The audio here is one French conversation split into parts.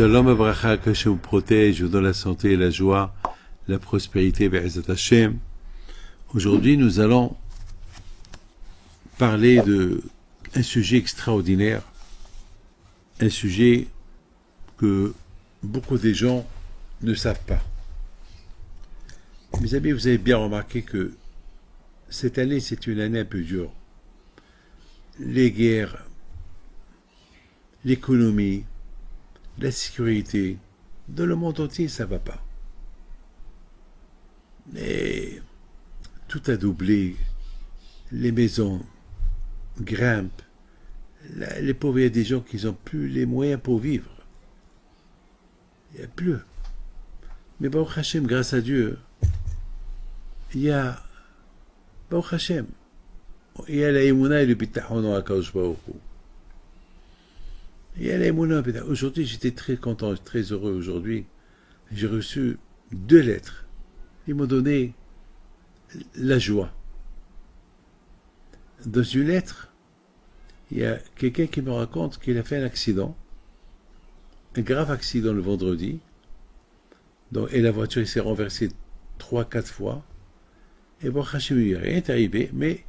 Shalom Abracha, que je vous protège, je vous donne la santé, la joie, la prospérité, Be'ezat Hashem. Aujourd'hui, nous allons parler d'un sujet extraordinaire, un sujet que beaucoup de gens ne savent pas. Mes amis, vous avez bien remarqué que cette année, c'est une année un peu dure. Les guerres, l'économie, la sécurité, dans le monde entier, ça ne va pas. Mais tout a doublé, les maisons grimpent, les pauvres, il y a des gens qui n'ont plus les moyens pour vivre. Il n'y a plus. Mais Baruch Hashem, grâce à Dieu, il y a Baruch Hashem, il y a la Emouna et le Bitachon en Akadosh Baruch Hu. Il y a la Emouna. Aujourd'hui, j'étais très content, très heureux aujourd'hui. J'ai reçu 2 lettres. Ils m'ont donné la joie. Dans une lettre, il y a quelqu'un qui me raconte qu'il a fait un accident, un grave accident le vendredi, et la voiture s'est renversée 3-4 fois, et bon, Hachem, il n'y a rien est arrivé, mais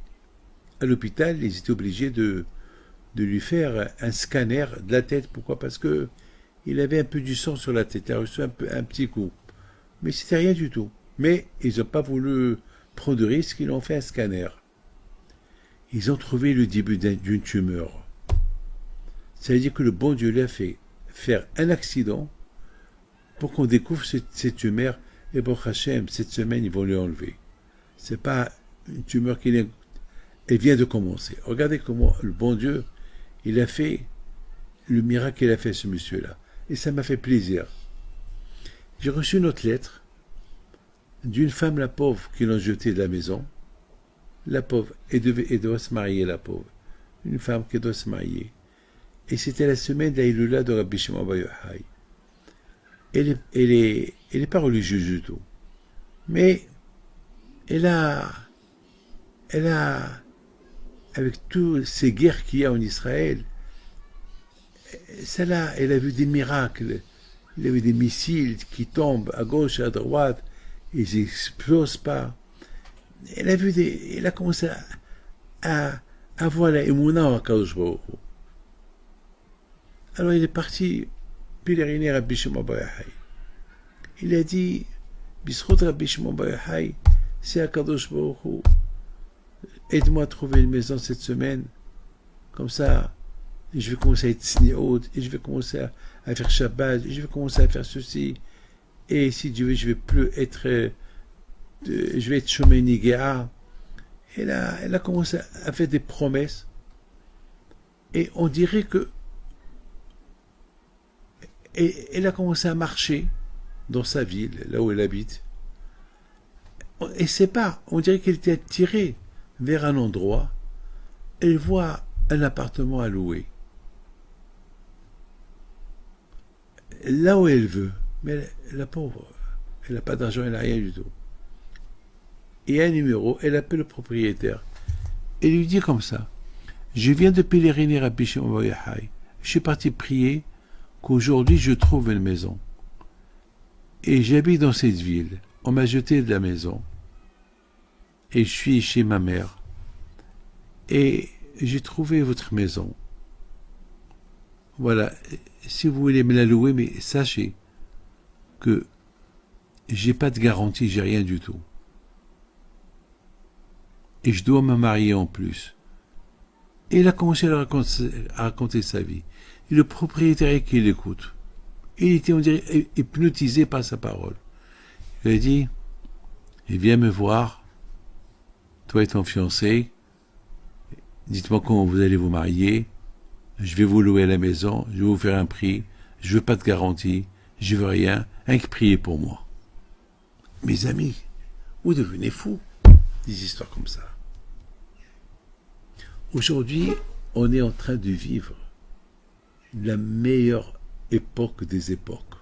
à l'hôpital, ils étaient obligés de lui faire un scanner de la tête. Pourquoi? Parce que il avait un peu du sang sur la tête, il a reçu un petit coup, mais c'était rien du tout. Mais ils n'ont pas voulu prendre de risque, ils ont fait un scanner. Ils ont trouvé le début d'une tumeur. Ça veut dire que le bon Dieu l'a fait faire un accident pour qu'on découvre cette tumeur. Et bon Hachem, cette semaine, ils vont lui enlever. C'est pas une tumeur elle vient de commencer. Regardez comment le bon Dieu, il a fait le miracle qu'il a fait, ce monsieur-là. Et ça m'a fait plaisir. J'ai reçu une autre lettre d'une femme, la pauvre, qui l'ont jetée de la maison. La pauvre, elle doit se marier, la pauvre. Une femme qui doit se marier. Et c'était la semaine d'Aïloula de Rabbi Shimon Bar Yochai. Elle est pas religieuse du tout. Mais elle a, avec toutes ces guerres qu'il y a en Israël, elle a vu des miracles. Il y avait des missiles qui tombent à gauche, à droite, ils n'explosent pas. Elle a commencé à avoir la émouna à Kadosh Baruch Hu. Alors il est parti pèleriner à Rabbi Shimon Bar Yochai. Il a dit, Bisrout Rabbi Shimon Bar Yochai, c'est à Kadosh Baruch Hu. Aide-moi à trouver une maison cette semaine. Comme ça, je vais commencer à être sniot, et je vais commencer à faire Shabbat, et je vais commencer à faire ceci. Et si Dieu veut, je vais plus être... je vais être Shomei Nigea. Elle a commencé à faire des promesses. Et on dirait que... elle a commencé à marcher dans sa ville, là où elle habite. Et c'est pas... On dirait qu'elle était attirée vers un endroit. Elle voit un appartement à louer. Là où elle veut. Mais la pauvre, elle n'a pas d'argent, elle n'a rien du tout. Et un numéro, elle appelle le propriétaire. Elle lui dit comme ça, je viens de pèleriner à Rabbi Shimon Bar Yochai. Je suis parti prier qu'aujourd'hui je trouve une maison. Et j'habite dans cette ville. On m'a jeté de la maison. Et je suis chez ma mère. Et j'ai trouvé votre maison. Voilà. Si vous voulez me la louer, mais sachez que j'ai pas de garantie, j'ai rien du tout. Et je dois me marier en plus. Et il a commencé à raconter sa vie. Et le propriétaire qui l'écoute, il était, on dirait, hypnotisé par sa parole. Il a dit, viens me voir, toi et ton fiancé, dites-moi quand vous allez vous marier, je vais vous louer la maison, je vais vous faire un prix, je veux pas de garantie, je veux rien, rien que prier pour moi. Mes amis, vous devenez fous, des histoires comme ça. Aujourd'hui, on est en train de vivre la meilleure époque des époques.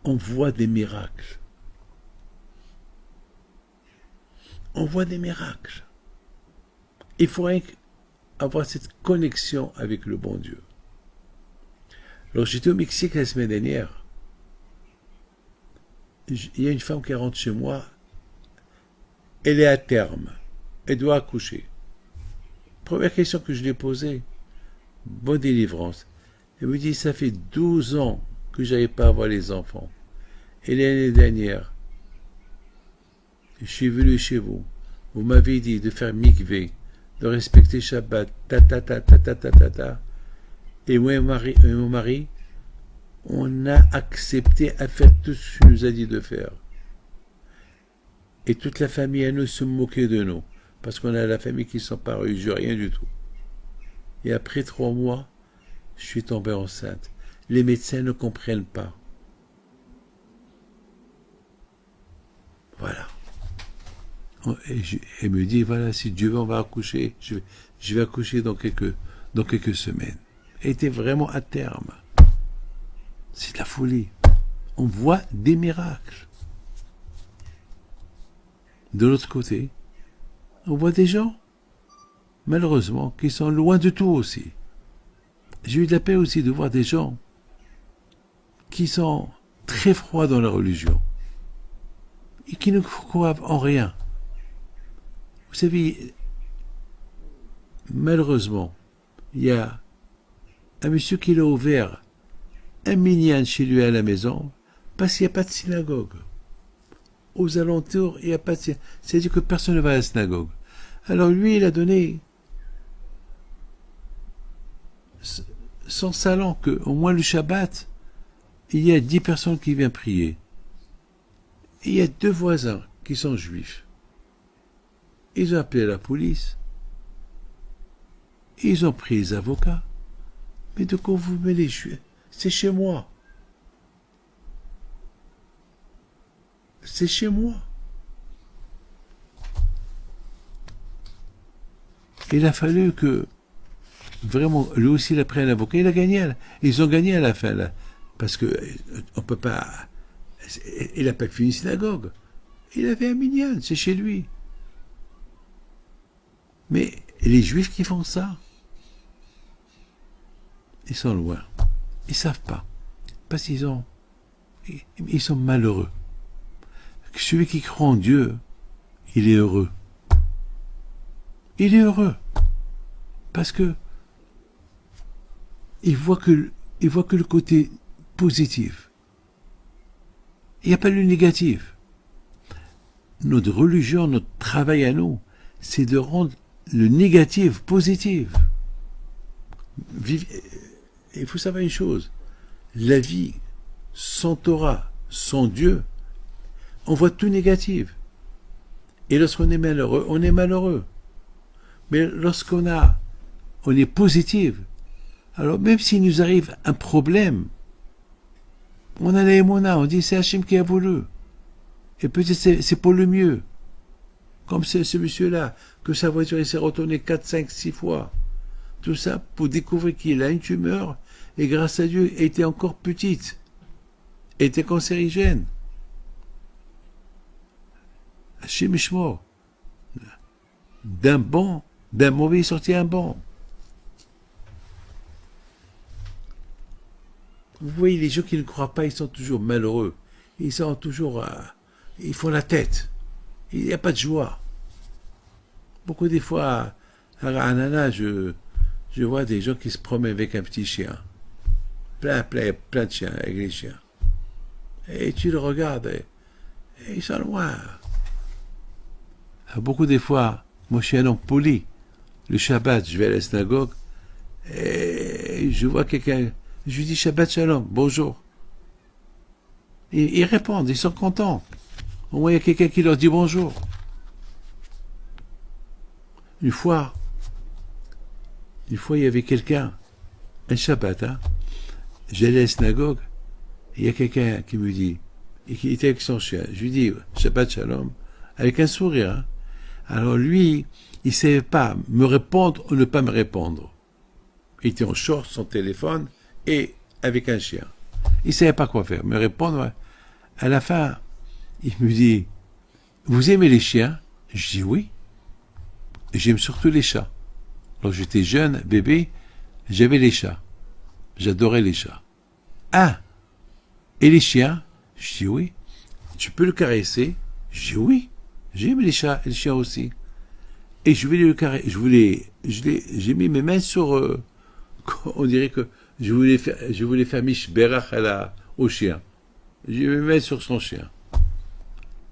On voit des miracles. On voit des miracles. Il faut avoir cette connexion avec le bon Dieu. Alors j'étais au Mexique la semaine dernière. Il y a une femme qui rentre chez moi. Elle est à terme. Elle doit accoucher. Première question que je lui ai posée. Bonne délivrance. Elle me dit, ça fait 12 ans que je n'arrive pas à voir les enfants. Et l'année dernière, je suis venu chez vous. Vous m'avez dit de faire mikvé, de respecter Shabbat, ta. Et moi et mon mari, on a accepté à faire tout ce qu'il nous a dit de faire. Et toute la famille à nous se moquait de nous. Parce qu'on a la famille qui s'en pas religieux, rien du tout. Et après 3 mois, je suis tombé enceinte. Les médecins ne comprennent pas. Voilà. Et elle me dit, voilà, si Dieu veut, on va accoucher. Je vais accoucher dans quelques semaines. Elle était vraiment à terme. C'est de la folie. On voit des miracles. De l'autre côté, on voit des gens, malheureusement, qui sont loin de tout aussi. J'ai eu de la peine aussi de voir des gens qui sont très froids dans la religion et qui ne croient en rien. Vous savez, malheureusement, il y a un monsieur qui l'a ouvert un minyan chez lui à la maison parce qu'il n'y a pas de synagogue. Aux alentours, il n'y a pas de synagogue. C'est-à-dire que personne ne va à la synagogue. Alors lui, il a donné son salon qu'au moins le Shabbat, il y a 10 personnes qui viennent prier. Et il y a 2 voisins qui sont juifs. Ils ont appelé la police. Ils ont pris les avocats. Mais de quoi vous mêlez? C'est chez moi. C'est chez moi. Il a fallu que, vraiment, lui aussi, il a pris un avocat. Il a gagné. Ils ont gagné à la fin, là. Parce que, on peut pas. Il n'a pas fait une synagogue. Il avait un minyan, c'est chez lui. Mais les juifs qui font ça, ils sont loin. Ils ne savent pas. Parce qu'ils sont malheureux. Celui qui croit en Dieu, il est heureux. Il est heureux. Parce que il voit que le côté positif. Il n'y a pas le négatif. Notre religion, notre travail à nous, c'est de rendre le négatif positif. Il faut savoir une chose. La vie sans Torah, sans Dieu, on voit tout négatif. Et lorsqu'on est malheureux, on est malheureux. Mais lorsqu'on est positif, alors même s'il nous arrive un problème, on a la émona, on dit c'est Hachem qui a voulu. Et peut-être c'est pour le mieux. Comme ce monsieur-là, que sa voiture s'est retournée 4, 5, 6 fois. Tout ça pour découvrir qu'il a une tumeur et grâce à Dieu, elle était encore petite. Elle était cancérigène. Hachem Ishmor. D'un mauvais, il sortit un bon. Vous voyez, les gens qui ne croient pas, ils sont toujours malheureux. Ils sont toujours... ils font la tête. Il n'y a pas de joie. Beaucoup des fois, à Ranana, je vois des gens qui se promènent avec un petit chien. Plein de chiens, avec les chiens. Et tu le regardes, et ils sont loin. Beaucoup des fois, moi je suis un homme poli. Le Shabbat, je vais à la synagogue, et je vois quelqu'un, je lui dis Shabbat Shalom, bonjour. Et ils répondent, ils sont contents. Au moins il y a quelqu'un qui leur dit bonjour. Une fois, il y avait quelqu'un, un Shabbat, j'allais à la synagogue, et il y a quelqu'un qui me dit, et qui était avec son chien, je lui dis Shabbat Shalom, avec un sourire. Alors lui, il ne savait pas me répondre ou ne pas me répondre. Il était en short, son téléphone, et avec un chien. Il ne savait pas quoi faire, me répondre. Ouais. À la fin, il me dit, vous aimez les chiens? Je dis oui. J'aime surtout les chats. Lorsque j'étais jeune, bébé, j'avais les chats. J'adorais les chats. Ah, et les chiens? Je dis oui. Tu peux le caresser? Je dis oui. J'aime les chats et les chiens aussi. Et je voulais le caresser. J'ai mis mes mains sur. On dirait que je voulais faire Mishberach au chien. J'ai mis mes mains sur son chien.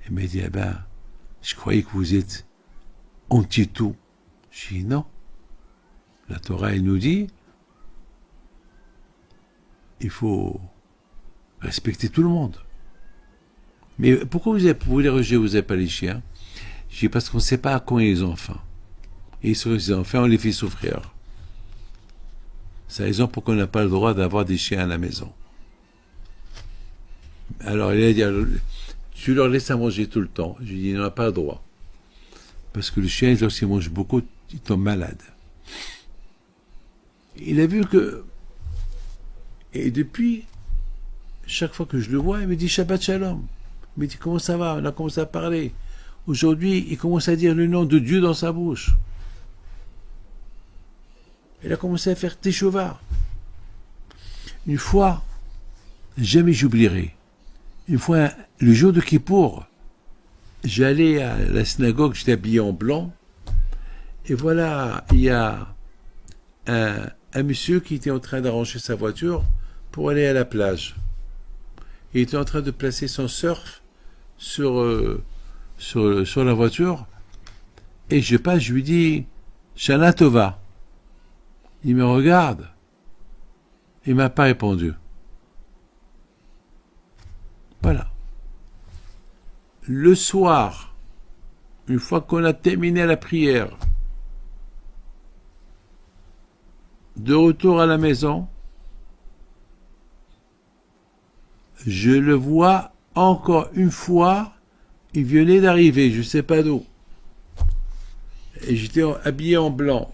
Il m'a dit, ah ben, je croyais que vous êtes anti-tout. Je dis non. La Torah, elle nous dit, il faut respecter tout le monde. Mais pourquoi vous les rejetez, vous n'avez pas les chiens? Je dis parce qu'on ne sait pas à quoi ils ont faim. Et sur les enfants, on les fait souffrir. C'est la raison pourquoi on n'a pas le droit d'avoir des chiens à la maison. Alors il a dit, tu leur laisses à manger tout le temps. Je lui dis, il n'en a pas le droit. Parce que le chien, lorsqu'il mange beaucoup, il tombe malade. Il a vu que... Et depuis, chaque fois que je le vois, il me dit Shabbat Shalom. Il me dit comment ça va? On a commencé à parler. Aujourd'hui, il commence à dire le nom de Dieu dans sa bouche. Il a commencé à faire Teshuvah. Une fois, jamais j'oublierai. Une fois, le jour de Kippour, j'allais à la synagogue, j'étais habillé en blanc. Et voilà, il y a un monsieur qui était en train d'arranger sa voiture pour aller à la plage. Il était en train de placer son surf sur la voiture. Et je passe, je lui dis Shana Tova. Il me regarde. Il m'a pas répondu. Voilà. Le soir, une fois qu'on a terminé la prière, de retour à la maison, je le vois encore une fois, il venait d'arriver, je ne sais pas d'où. Et j'étais habillé en blanc.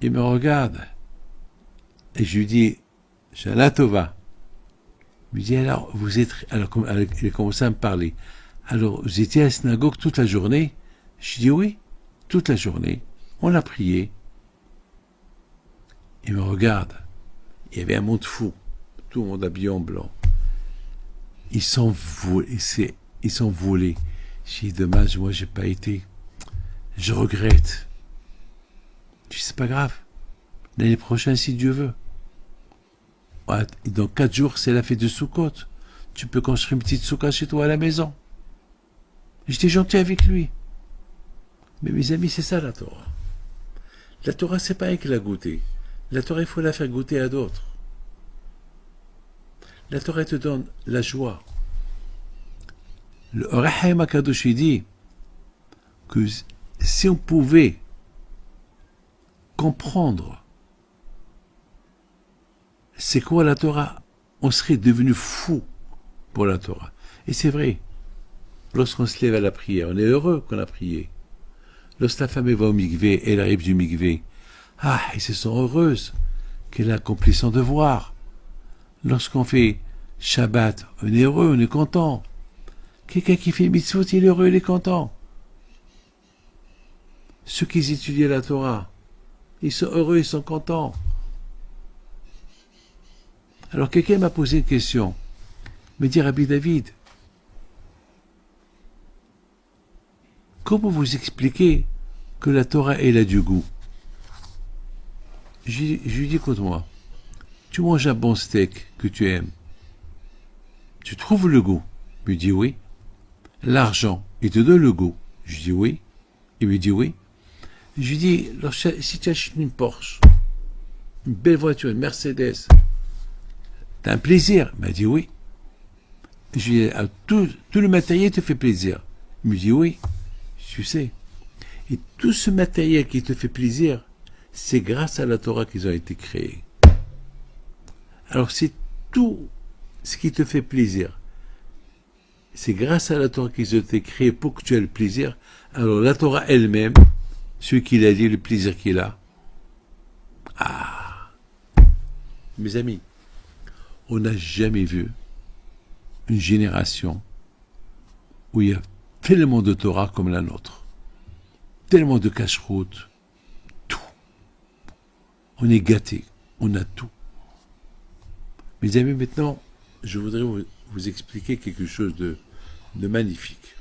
Il me regarde. Et je lui dis, Shana Tova. Il me dit, alors, vous êtes... Alors, il a commencé à me parler. Alors, vous étiez à la synagogue toute la journée? Je dis, oui, toute la journée. On a prié. Il me regarde. Il y avait un monde fou. Tout le monde habillé en blanc. Ils sont volés. J'ai dit, dommage, moi, j'ai pas été. Je regrette. Je dis, c'est pas grave. L'année prochaine, si Dieu veut. Dans 4 jours, c'est la fête de Sukkot. Tu peux construire une petite soukha chez toi à la maison. J'étais gentil avec lui. Mais mes amis, c'est ça la Torah. La Torah, c'est pas avec la goûter. La Torah, il faut la faire goûter à d'autres. La Torah te donne la joie. Le Rahaim HaKadosh dit que si on pouvait comprendre c'est quoi la Torah, on serait devenu fou pour la Torah. Et c'est vrai. Lorsqu'on se lève à la prière, on est heureux qu'on a prié. Lorsque la femme va au mikvé, elle arrive du mikvé. Ah, elles se sont heureuses qu'elle a accompli son devoir. Lorsqu'on fait Shabbat, on est heureux, on est content. Quelqu'un qui fait mitzvot, il est heureux, il est content. Ceux qui étudient la Torah, ils sont heureux, ils sont contents. Alors quelqu'un m'a posé une question. Me dit, Rabbi David, comment vous expliquez que la Torah, elle a du goût? Je lui dis, écoute-moi, tu manges un bon steak que tu aimes. Tu trouves le goût? Il me dit oui. L'argent, il te donne le goût? Je dis oui. Il me dit oui. Je lui dis, si tu achètes une Porsche, une belle voiture, une Mercedes, t'as un plaisir? Il m'a dit oui. Je lui dis, tout le matériel te fait plaisir? Il me dit oui. Tu sais. Et tout ce matériel qui te fait plaisir, c'est grâce à la Torah qu'ils ont été créés. Alors c'est tout ce qui te fait plaisir. C'est grâce à la Torah qu'ils ont été créés pour que tu aies le plaisir. Alors la Torah elle-même, celui qui l'a dit, le plaisir qu'il a. Ah, mes amis, on n'a jamais vu une génération où il y a tellement de Torah comme la nôtre. Tellement de cache-route. Tout. On est gâtés. On a tout. Mes amis, maintenant, je voudrais vous expliquer quelque chose de magnifique.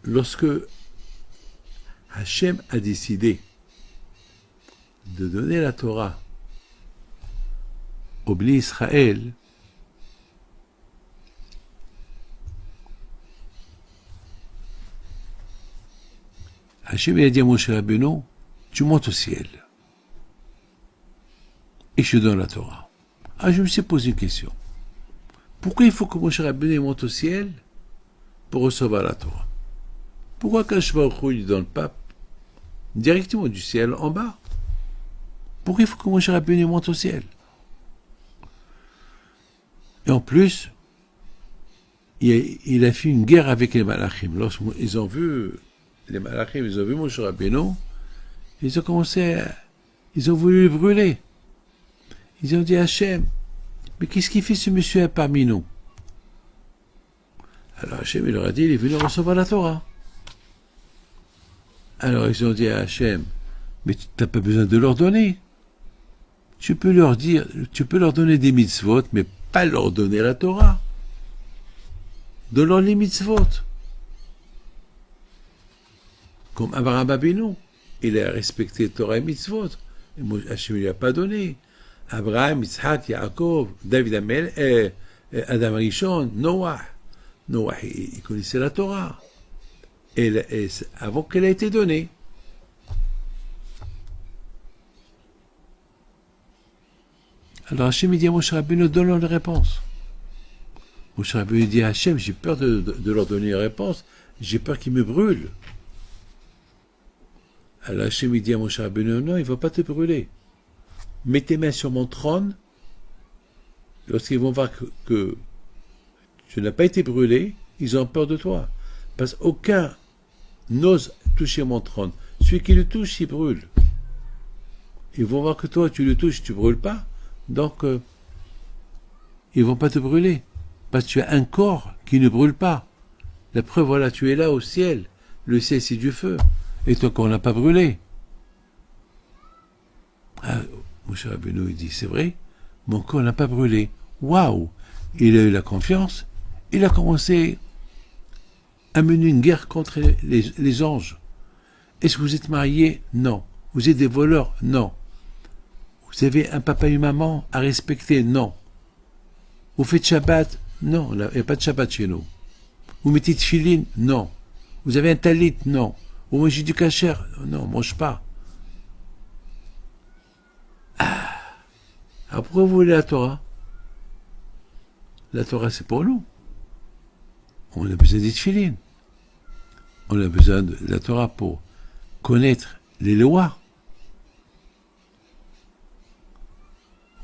Lorsque Hachem a décidé de donner la Torah au Bnei Israël, Hachem a dit à Moshe Rabbeinu, tu montes au ciel et je te donne la Torah. Ah, je me suis posé une question. Pourquoi il faut que Moshe Rabbeinu monte au ciel pour recevoir la Torah? Pourquoi Akadosh Baruch Hu lui donne pas directement du ciel en bas? Pourquoi il faut que Moshe Rabbeinu monte au ciel? Et en plus, il a fait une guerre avec les Malachim. Lorsqu'ils ont vu les Malachim, ils ont vu Moshe Rabbeinu, ils ont voulu le brûler. Ils ont dit à Hachem, mais qu'est-ce qu'il fait ce monsieur parmi nous? Alors Hachem, il leur a dit, il est venu recevoir la Torah. Alors ils ont dit à Hachem, mais tu n'as pas besoin de leur donner. Tu peux leur donner des mitzvot, mais pas leur donner la Torah. Donne-leur les mitzvot. Comme Abraham Abinu, il a respecté Torah et mitzvot. Et Hachem ne lui a pas donné. Abraham, Yitzhak, Yaakov, David Amel, Adam Rishon, Noah. Noah, il connaissait la Torah. Et avant qu'elle ait été donnée. Alors Hachem dit à Moshe Rabbeinu, donne-leur une réponse. Moshe Rabbeinu dit à Hachem, j'ai peur de leur donner une réponse, j'ai peur qu'ils me brûlent. Alors Hachem dit à Moshe Rabbeinu, non, il ne va pas te brûler. Mets tes mains sur mon trône, lorsqu'ils vont voir que tu n'as pas été brûlé, ils ont peur de toi. Parce qu'aucun n'ose toucher mon trône. Celui qui le touche, il brûle. Ils vont voir que toi, tu le touches, tu ne brûles pas. Donc, ils ne vont pas te brûler. Parce que tu as un corps qui ne brûle pas. La preuve, voilà, tu es là au ciel. Le ciel, c'est du feu. Et ton corps n'a pas brûlé. Ah, Moshe Rabbeinu, il dit, c'est vrai, mon corps n'a pas brûlé. Waouh! Il a eu la confiance. Il a commencé à mener une guerre contre les anges. Est-ce que vous êtes mariés? Non. Vous êtes des voleurs? Non. Vous avez un papa et une maman à respecter? Non. Vous faites Shabbat? Non, il n'y a pas de Shabbat chez nous. Vous mettez de tefilin? Non. Vous avez un talit? Non. Vous mangez du kasher? Non, on ne mange pas. Alors pourquoi vous voulez la Torah? La Torah, c'est pour nous. On a besoin des tefilin. On a besoin de la Torah pour connaître les lois.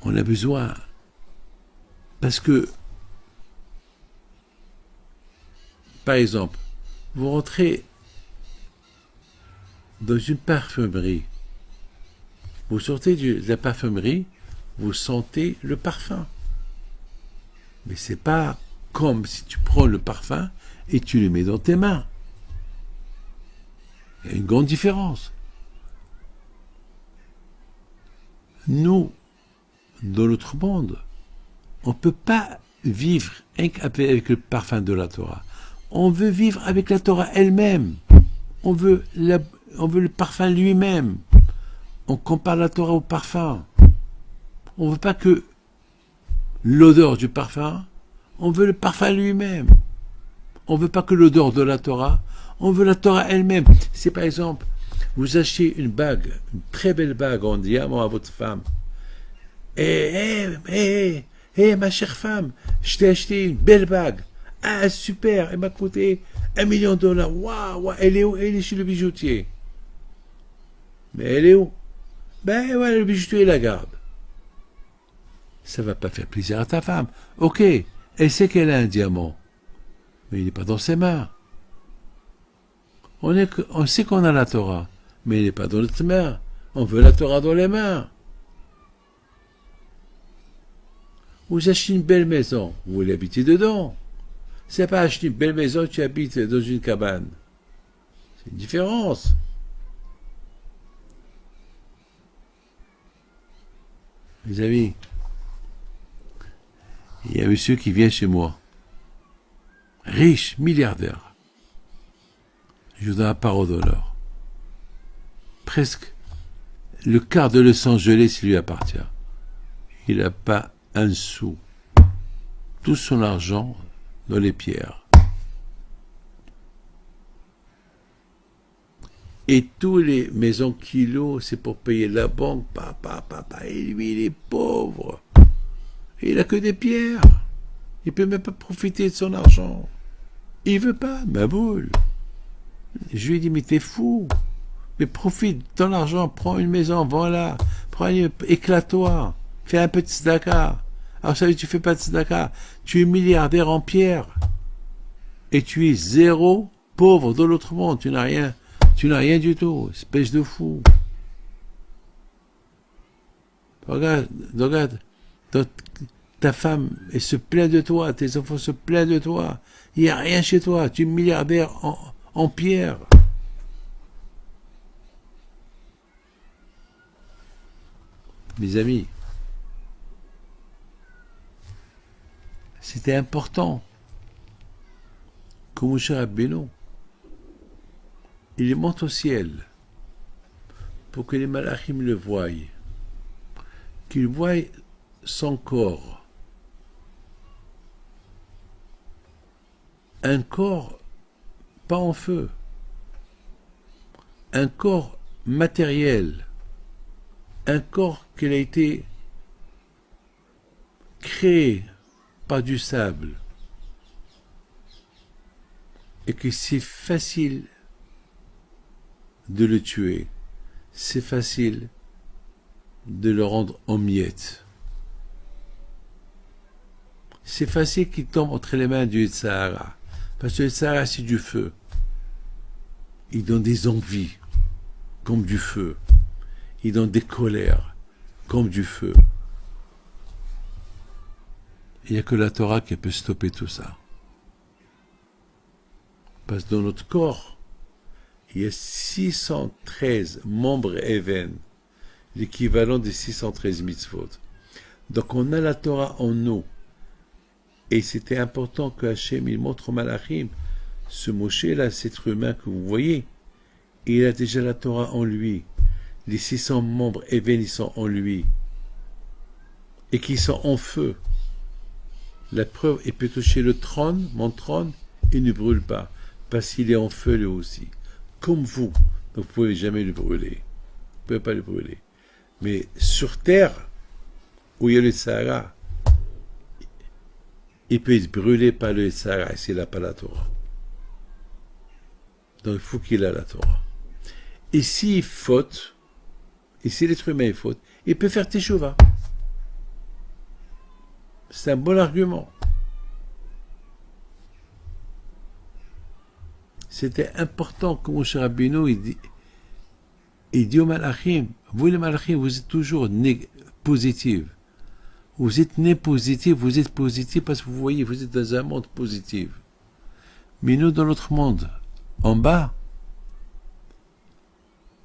On a besoin, parce que, par exemple, vous rentrez dans une parfumerie, vous sortez de la parfumerie, vous sentez le parfum. Mais c'est pas comme si tu prends le parfum et tu le mets dans tes mains. Il y a une grande différence. Nous, dans notre monde, on ne peut pas vivre avec le parfum de la Torah. On veut vivre avec la Torah elle-même. On veut le parfum lui-même. On compare la Torah au parfum. On ne veut pas que l'odeur du parfum, on veut le parfum lui-même. On ne veut pas que l'odeur de la Torah, on veut la Torah elle-même. Si par exemple, vous achetez une bague, une très belle bague en diamant à votre femme, ma chère femme, je t'ai acheté une belle bague. Ah, super, elle m'a coûté $1 million. Waouh, elle est où? Elle est chez le bijoutier. Mais elle est où? Ben voilà, le bijoutier la garde. Ça va pas faire plaisir à ta femme. Ok, elle sait qu'elle a un diamant, mais il n'est pas dans ses mains. On sait qu'on a la Torah, mais il n'est pas dans notre main. On veut la Torah dans les mains. Vous achetez une belle maison, vous voulez habiter dedans. C'est pas acheter une belle maison, tu habites dans une cabane. C'est une différence. Mes amis, a un monsieur qui vient chez moi, riche, milliardaire. Je vous donne la parole d'honneur. Presque le quart de Los Angeles lui appartient. Il n'a pas un sou. Tout son argent dans les pierres. Et tous les maisons kilos, c'est pour payer la banque. Papa. Et lui, il est pauvre. Et il n'a que des pierres. Il ne peut même pas profiter de son argent. Il veut pas, ma boule. Je lui ai dit, mais t'es fou. Mais profite de ton argent, prends une maison, vends-la. Éclate-toi. Fais un peu de tzedaka. Alors ça, tu fais pas de tzedaka. Tu es milliardaire en pierres. Et tu es zéro pauvre dans l'autre monde. Tu n'as rien. Tu n'as rien du tout, espèce de fou. Regarde, ta femme, elle se plaint de toi, tes enfants se plaignent de toi. Il n'y a rien chez toi, tu es milliardaire en pierre. Mes amis, c'était important que Moshe Rabbeinu, il monte au ciel pour que les malachim le voient, qu'ils voient son corps, un corps pas en feu, un corps matériel, un corps qui a été créé par du sable et que c'est facile de le tuer, c'est facile de le rendre en miettes. C'est facile qu'il tombe entre les mains du Sahara, parce que le Sahara c'est du feu. Il donne des envies comme du feu. Il donne des colères comme du feu. Il n'y a que la Torah qui peut stopper tout ça. Parce que dans notre corps, il y a 613 membres Even, l'équivalent des 613 mitzvot. Donc on a la Torah en nous. Et c'était important que Hachem il montre au Malachim, ce Moshe-là, cet être humain que vous voyez, il a déjà la Torah en lui. Les 600 membres Even, ils sont en lui. Et qui sont en feu. La preuve, il peut toucher le trône, mon trône, il ne brûle pas. Parce qu'il est en feu lui aussi. Comme vous. Donc vous ne pouvez jamais le brûler. Vous ne pouvez pas le brûler. Mais sur terre, où il y a le Sahara, il peut être brûlé par le Sahara s'il n'a pas la Torah. Donc il faut qu'il ait la Torah. Et s'il faute, et si l'être humain est faute, il peut faire teshuva. C'est un bon argument. C'était important que Moshe Rabbeinu il dit aux Malachim, vous les Malachim, vous êtes toujours positifs. Vous êtes nés positifs, vous êtes positifs parce que vous voyez, vous êtes dans un monde positif. Mais nous, dans notre monde, en bas,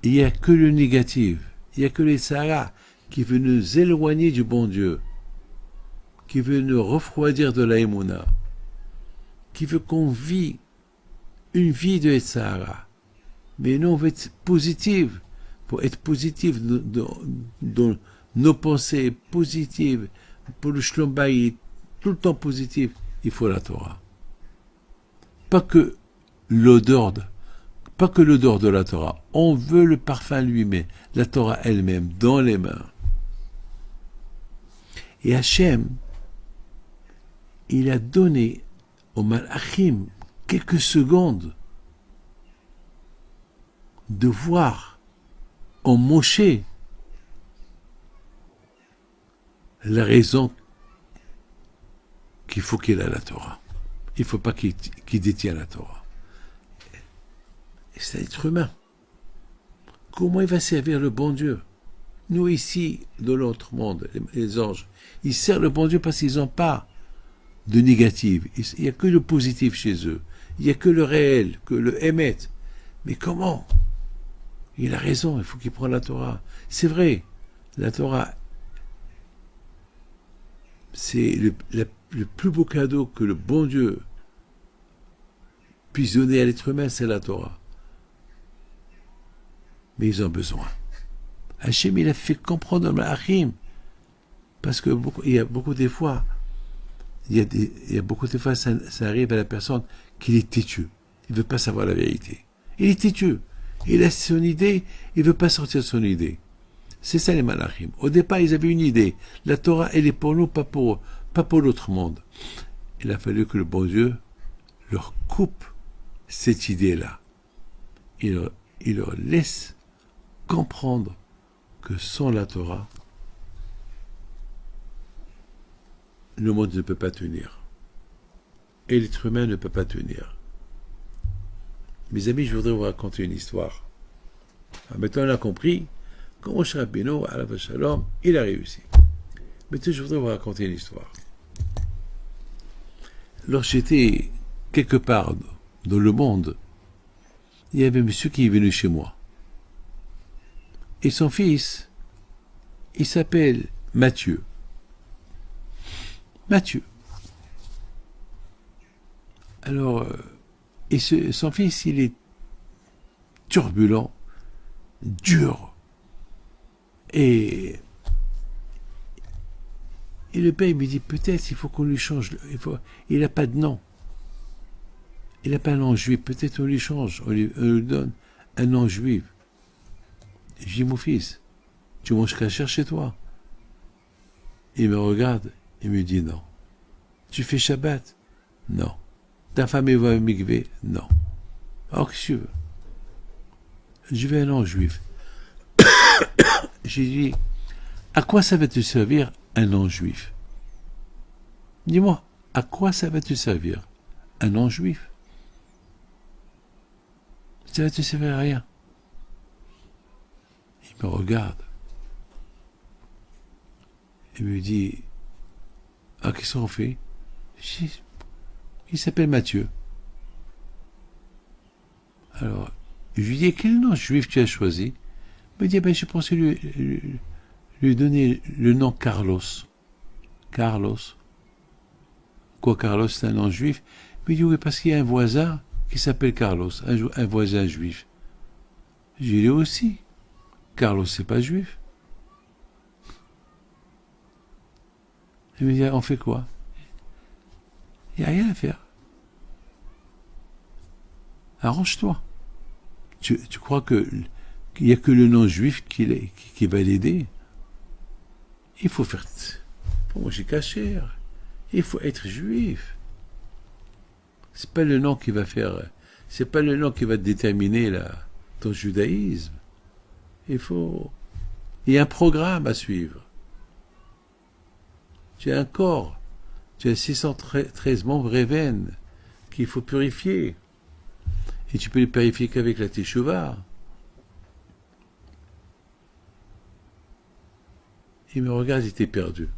il n'y a que le négatif. Il n'y a que les Sahara qui veulent nous éloigner du bon Dieu, qui veut nous refroidir de la Emouna, qui veut qu'on vit une vie de Sahara. Mais nous, on veut être positive. Pour être positive dans nos pensées positives, pour le Shlom Bayit, tout le temps positif, il faut la Torah. Pas que l'odeur de la Torah. On veut le parfum lui-même, la Torah elle-même, dans les mains. Et Hachem, il a donné au Malachim quelques secondes de voir en Moshe la raison qu'il faut qu'il ait la Torah. Il ne faut pas qu'il détienne la Torah. Et c'est un être humain. Comment il va servir le bon Dieu? Nous ici, dans l'autre monde, les anges, ils servent le bon Dieu parce qu'ils n'ont pas de négatif. Il n'y a que le positif chez eux. Il n'y a que le réel, que le émet. Mais comment? Il a raison, il faut qu'il prenne la Torah. C'est vrai, la Torah, C'est le plus beau cadeau que le bon Dieu puisse donner à l'être humain, c'est la Torah. Mais ils ont besoin. Hachem, il a fait comprendre dans l'Achim, parce que il y a beaucoup des fois, ça arrive à la personne qu'il est têtu. Il ne veut pas savoir la vérité. Il est têtu. Il a son idée, il ne veut pas sortir de son idée. C'est ça les malachim. Au départ, ils avaient une idée. La Torah, elle est pour nous, pas pour l'autre monde. Il a fallu que le bon Dieu leur coupe cette idée-là. Il leur laisse comprendre que sans la Torah, le monde ne peut pas tenir. Et l'être humain ne peut pas tenir. Mes amis, je voudrais vous raconter une histoire. Alors, maintenant, on a compris comment Moshe Rabbeinu, alav shalom, il a réussi. Maintenant, je voudrais vous raconter une histoire. Lorsque j'étais quelque part dans le monde, il y avait un monsieur qui est venu chez moi. Et son fils, il s'appelle Mathieu. Mathieu. Alors, son fils, il est turbulent, dur. Et le père, il me dit, peut-être il faut qu'on lui change. Il n'a pas de nom. Il n'a pas un nom juif. Peut-être on lui change. On lui donne un nom juif. Je dis, mon fils, tu manges kasher chez toi? Il me regarde et me dit, non. Tu fais Shabbat? Non. Ta femme va au mikvé? Non. Alors, qu'est-ce que tu veux? Je veux un nom juif. J'ai dit, à quoi ça va te servir un nom juif? Dis-moi, à quoi ça va te servir un nom juif? Ça va te servir à rien. Il me regarde. Il me dit, ah, qu'est-ce qu'on fait? Il s'appelle Mathieu. Alors, je lui dis, quel nom juif tu as choisi? Il me dit, ben, je pensais lui donner le nom Carlos. Carlos. Quoi, Carlos, c'est un nom juif? Il me dit, oui, parce qu'il y a un voisin qui s'appelle Carlos, un voisin juif. J'ai dit aussi. Carlos, c'est pas juif. Il me dit, on fait quoi? Il n'y a rien à faire. Arrange-toi. Tu crois qu'il n'y a que le nom juif qui va l'aider? Il faut faire... Pour manger kasher. Il faut être juif. C'est pas le nom qui va faire... C'est pas le nom qui va déterminer ton judaïsme. Il y a un programme à suivre. Tu as un corps. Tu as 613 membres et veines qu'il faut purifier. Et tu peux les purifier qu'avec la teshuva. Il me regarde, il était perdu.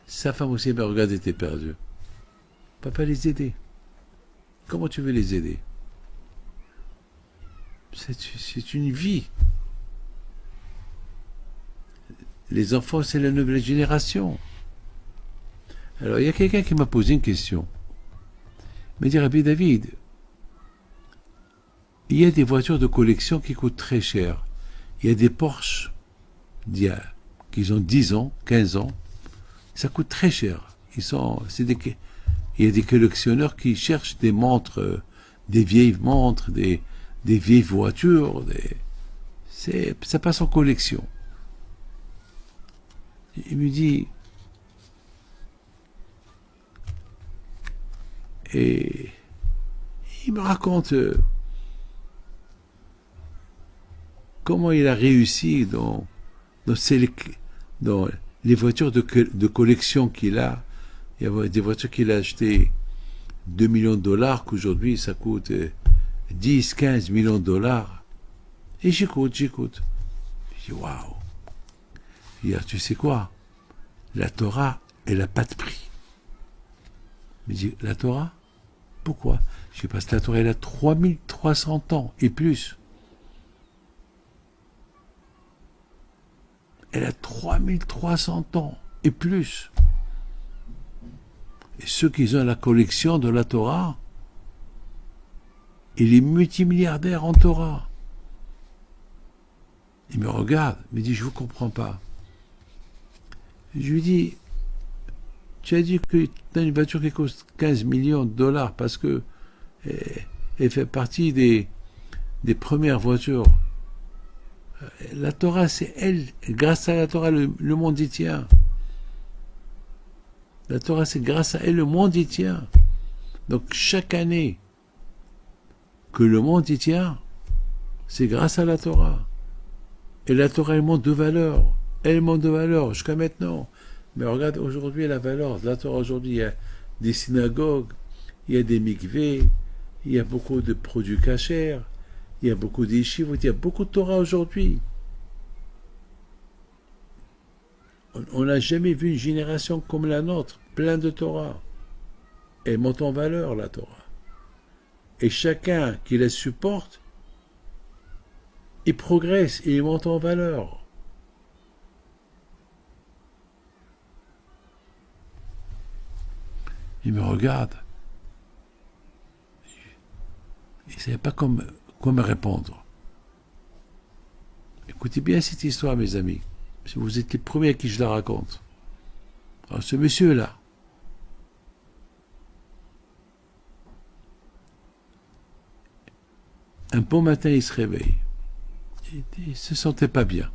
Sa femme aussi me regarde, il était perdu. Papa, les aider. Comment tu veux les aider? C'est une vie. Les enfants, c'est la nouvelle génération. Alors, il y a quelqu'un qui m'a posé une question. Il m'a dit, Rabbi David, il y a des voitures de collection qui coûtent très cher. Il y a des Porsche qui ont 10 ans, 15 ans. Ça coûte très cher. Il y a des collectionneurs qui cherchent des montres, des vieilles montres, des vieilles voitures. Ça passe en collection. Il me dit, et il me raconte comment il a réussi dans les voitures de collection qu'il a. Il y a des voitures qu'il a achetées 2 millions de dollars, qu'aujourd'hui ça coûte 10, 15 millions de dollars. Et j'écoute. Je dis, waouh. Tu sais quoi? La Torah, elle n'a pas de prix. Mais je dis, la Torah? Pourquoi? Je dis, parce que la Torah, elle a 3300 ans et plus. Elle a 3300 ans et plus. Et ceux qui ont la collection de la Torah, il est multimilliardaire en Torah. Il me regarde, il me dit, je ne vous comprends pas. Je lui dis, tu as dit que tu as une voiture qui coûte 15 millions de dollars parce que elle fait partie des premières voitures. La Torah, c'est elle. Grâce à la Torah, le monde y tient. La Torah, c'est grâce à elle, le monde y tient. Donc, chaque année que le monde y tient, c'est grâce à la Torah. Et la Torah, elle monte de valeur. Elle monte de valeur jusqu'à maintenant. Mais regarde aujourd'hui la valeur de la Torah. Aujourd'hui, il y a des synagogues, il y a des mikvés, il y a beaucoup de produits cachers, il y a beaucoup d'yeshivot, il y a beaucoup de Torah aujourd'hui. On n'a jamais vu une génération comme la nôtre, plein de Torah. Elle monte en valeur, la Torah. Et chacun qui la supporte, il progresse et il monte en valeur. Il me regarde. Il ne savait pas quoi me répondre. Écoutez bien cette histoire, mes amis. Si vous êtes les premiers à qui je la raconte. Alors, ce monsieur-là, un bon matin, il se réveille. Il ne se sentait pas bien.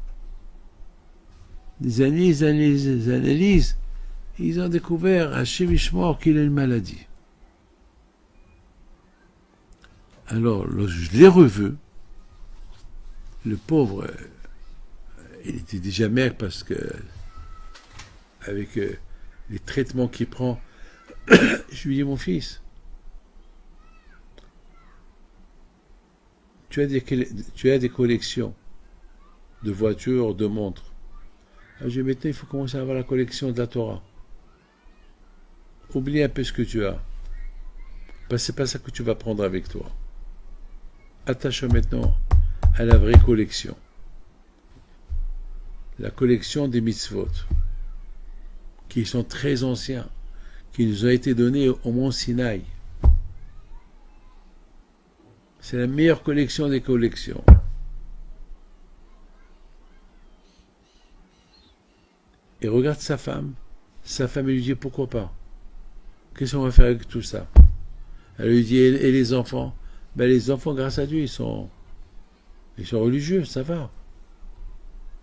Des analyses, ils ont découvert à Chemichemort qu'il a une maladie. Alors, je l'ai revu. Le pauvre, il était déjà maigre parce que, avec les traitements qu'il prend, je lui dis, mon fils, tu as des collections de voitures, de montres. Alors, je dis, maintenant, il faut commencer à avoir la collection de la Torah. Oublie un peu ce que tu as. Parce que c'est pas ça que tu vas prendre avec toi. Attache maintenant à la vraie collection. La collection des mitzvot, qui sont très anciens, qui nous ont été donnés au mont Sinaï. C'est la meilleure collection des collections. Et regarde sa femme. Sa femme lui dit, pourquoi pas? Qu'est-ce qu'on va faire avec tout ça? Elle lui dit, et les enfants? Ben, les enfants, grâce à Dieu, ils sont religieux, ça va.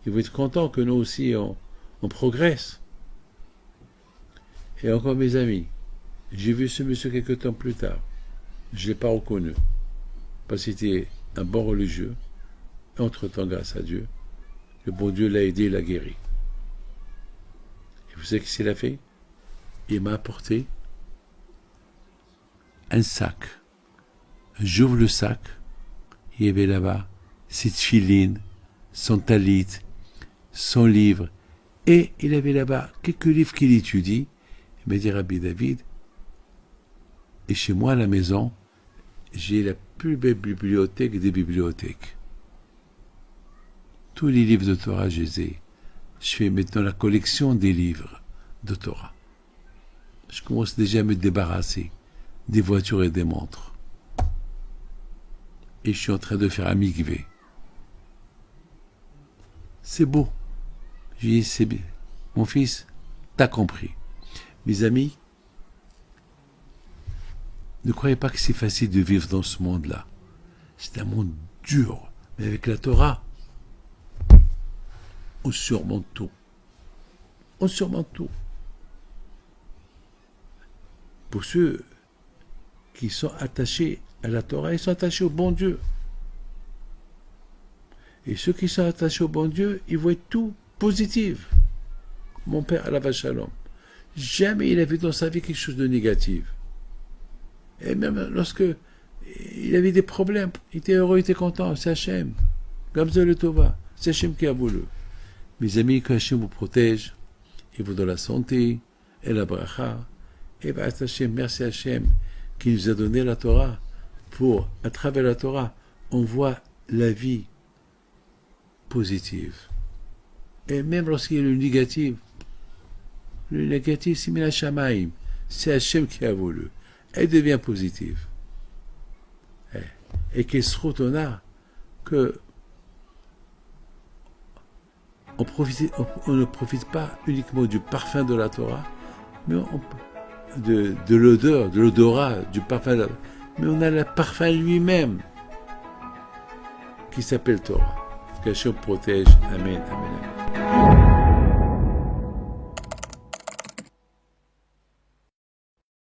Ils vont être contents que nous aussi, on progresse. Et encore, mes amis, j'ai vu ce monsieur quelque temps plus tard. Je ne l'ai pas reconnu. Parce qu'il était un bon religieux. Et entre-temps, grâce à Dieu, le bon Dieu l'a aidé, l'a guéri. Et vous savez ce qu'il a fait? Il m'a apporté un sac. J'ouvre le sac, il y avait là-bas ses tfilines, son talit, son livre, et il avait là-bas quelques livres qu'il étudie. Il m'a dit, Rabbi David, et chez moi à la maison, j'ai la plus belle bibliothèque des bibliothèques. Tous les livres de Torah, je les ai. Je fais maintenant la collection des livres de Torah. Je commence déjà à me débarrasser des voitures et des montres. Et je suis en train de faire un mikvé. C'est beau. J'ai dit, c'est bien. Mon fils, t'as compris. Mes amis, ne croyez pas que c'est facile de vivre dans ce monde-là. C'est un monde dur. Mais avec la Torah, on surmonte tout. On surmonte tout. Pour ceux qui sont attachés à la Torah, ils sont attachés au bon Dieu. Et ceux qui sont attachés au bon Dieu, ils voient tout positif. Mon père, Alav Shalom, jamais il a vu dans sa vie quelque chose de négatif. Et même lorsque il avait des problèmes, il était heureux, il était content, c'est Hachem. Gamze le Tova, c'est Hachem qui a voulu. Mes amis, que Hachem vous protège, il vous donne la santé, et la bracha, et bien Hachem, merci Hachem, qui nous a donné la Torah, pour, à travers la Torah, on voit la vie positive. Et même lorsqu'il y a le négatif, c'est Mina Shamaim, c'est Hachem qui a voulu. Elle devient positive. Et qu'Esrot, on a que on ne profite pas uniquement du parfum de la Torah, mais de l'odeur, de l'odorat, du parfum de la Torah, mais on a le parfum lui-même qui s'appelle Torah. Qu'Hachem protège. Amen, amen, amen.